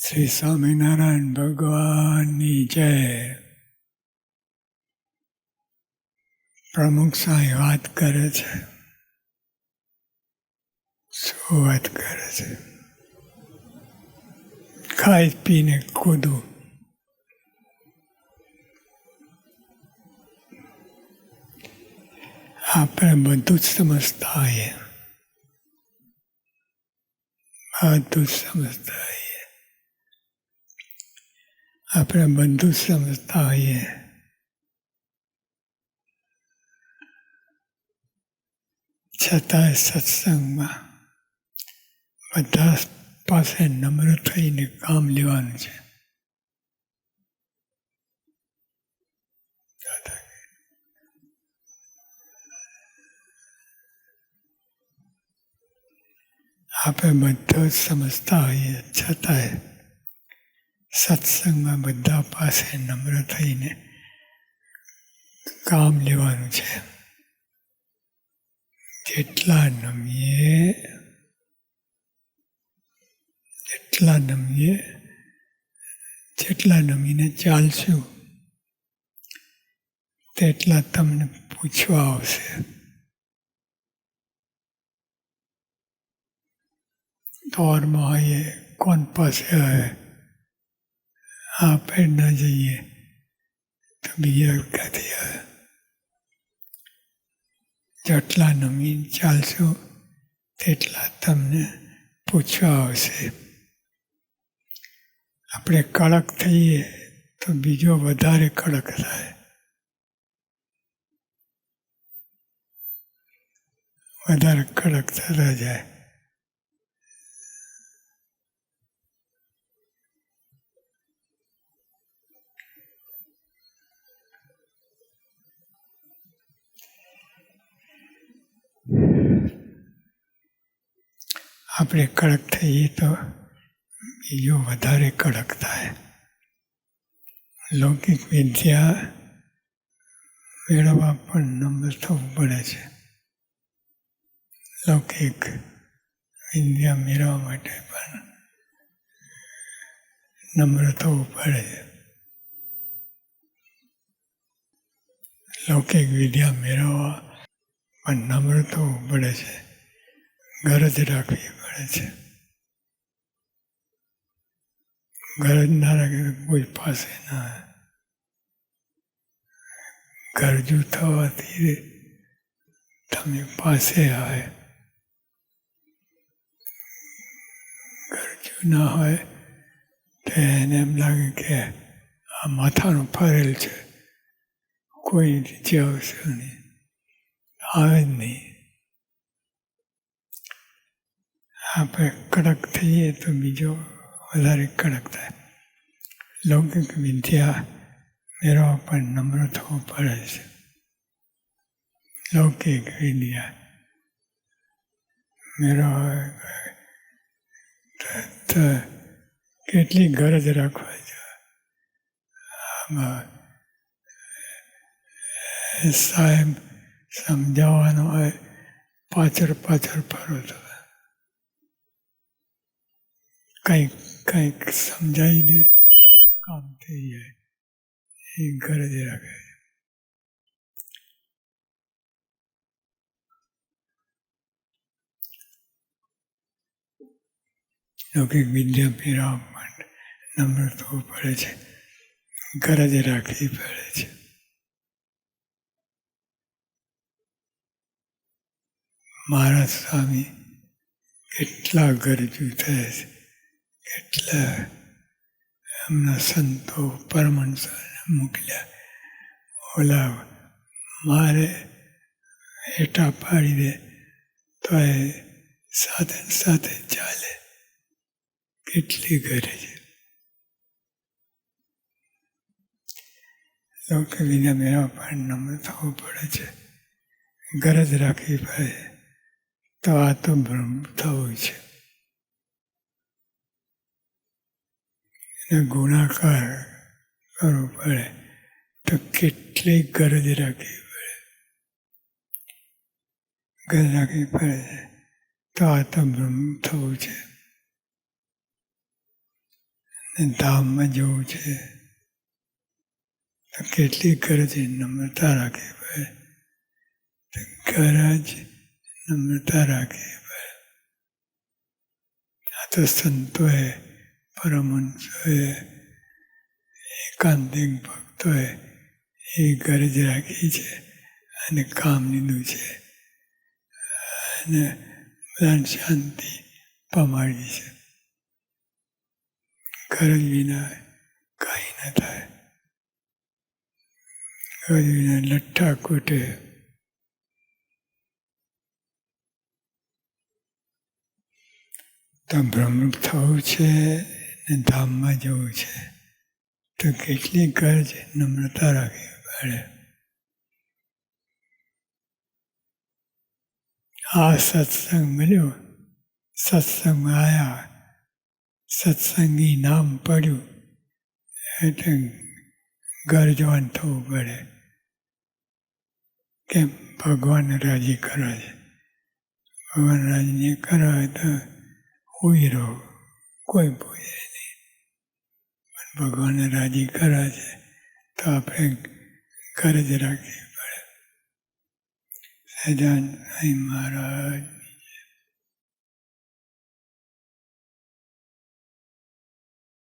શ્રી સ્વામિનારાયણ ભગવાનની જય. પ્રમુખ સાંઈ વાત કરે છે. શું વાત કરે છે? ખાઈ પીને કૂદવું. આપણે બધું જ સમજતા હોઈએ, બધું જ સમજતા હોઈએ, આપણે બધું જ સમજતા હોઈએ. છતાંય સત્સંગમાં બધા પાસે નમ્ર થઈને કામ લેવાનું છે. આપણે બધો જ સમજતા હોઈએ, છતાંય સત્સંગમાં બધા પાસે નમ્ર થઈને કામ લેવાનું છે. જેટલા નમીને ચાલશું તેટલા તમને પૂછવા આવશે. દોરમાં હોઈએ, કોણ પાસે આવે, આપણે ન જઈએ તો બીજા ક્યાંથી આવે. જેટલા નમીને ચાલશું તેટલા તમને પૂછવા આવશે. આપણે કડક થઈએ તો બીજો વધારે કડક થાય. વધારે કડક થતા જાય. આપણે કડક થઈએ તો બીજો વધારે કડક થાય. લૌકિક વિદ્યા મેળવવા પણ નમ્ર થવું પડે છે. લૌકિક વિદ્યા મેળવવા માટે પણ નમ્ર થવું પડે છે. લૌકિક વિદ્યા મેળવવા પણ નમ્ર થવું પડે છે. ગરજ રાખવી પડે છે. ગરજ ના રાખે કોઈ પાસે ના. ગરજુ થવાથી તમે પાસે આવે. ગરજુ ના હોય તો એને એમ લાગે કે આ માથાનું ફરેલ છે, કોઈ નીચે આવશે નહીં, આવે જ નહીં. આપણે કડક થઈએ તો બીજો વધારે કડક થાય. લૌકિક વિદ્યા મેળવવા પણ નમ્ર થવું પડે છે. લૌકિક વિદ્યા મેળવવા તો કેટલી ગરજ રાખવા જોઈએ. આમાં સાહેબ સમજાવવાનો હોય, પાછળ ફરો તો કંઈક સમજાવીને કામ થઈ જાય. એ ગરજ રાખે. લૌકિક વિદ્યા મેળવવા માટે નમ્ર થવું પડે છે. ગરજ રાખવી પડે છે. મારા સ્વામી કેટલા ગરજુ થયા છે. કેટલા એમના સંતો પરમહંસોને મોકલ્યા. ઓલા મારે હેઠા પાડી દે તો એ સાથે ચાલે. કેટલી ગરજ. લૌકિક વિદ્યા મેળવવા પણ નમ્ર થવું પડે છે. ગરજ રાખવી પડે. તો આ તો બ્રહ્મ થવું છે. એને ગુણાકાર કરવું પડે તો કેટલી ગરજ રાખવી પડે. ગરજ રાખવી પડે તો આ તો બ્રહ્મ થવું છે. ને ધામમાં જવું છે તો કેટલી ગરજ નમ્રતા રાખવી પડે. ગરજ નમ્રતા રાખવી પડે. આ તો સંતોએ, પરમહંસોએ, એકાંતિક ભક્તોએ એ ગરજ રાખી છે અને કામ લીધું છે અને બધાને શાંતિ પમાડી છે. ગરજ વિના કાંઈ ન થાય. ગરજ વિના લઠ્ઠા કૂટે. તો બ્રહ્મરૂપ થવું છે ને ધામમાં જવું છે તો કેટલી ગરજ નમ્રતા રાખવી પડે. આ સત્સંગ મળ્યો, સત્સંગમાં આવ્યા, સત્સંગી નામ પડ્યું એટલે ગરજવાન થવું પડે. કેમ? ભગવાન રાજી કરવા છે. ભગવાન રાજી કરવા તો હોઈ રહો, કોઈ પૂછે નહીં. પણ ભગવાનને રાજી કરવા છે તો આપણે ગરજ રાખવી પડે. સહજાનંદ સ્વામી મહારાજ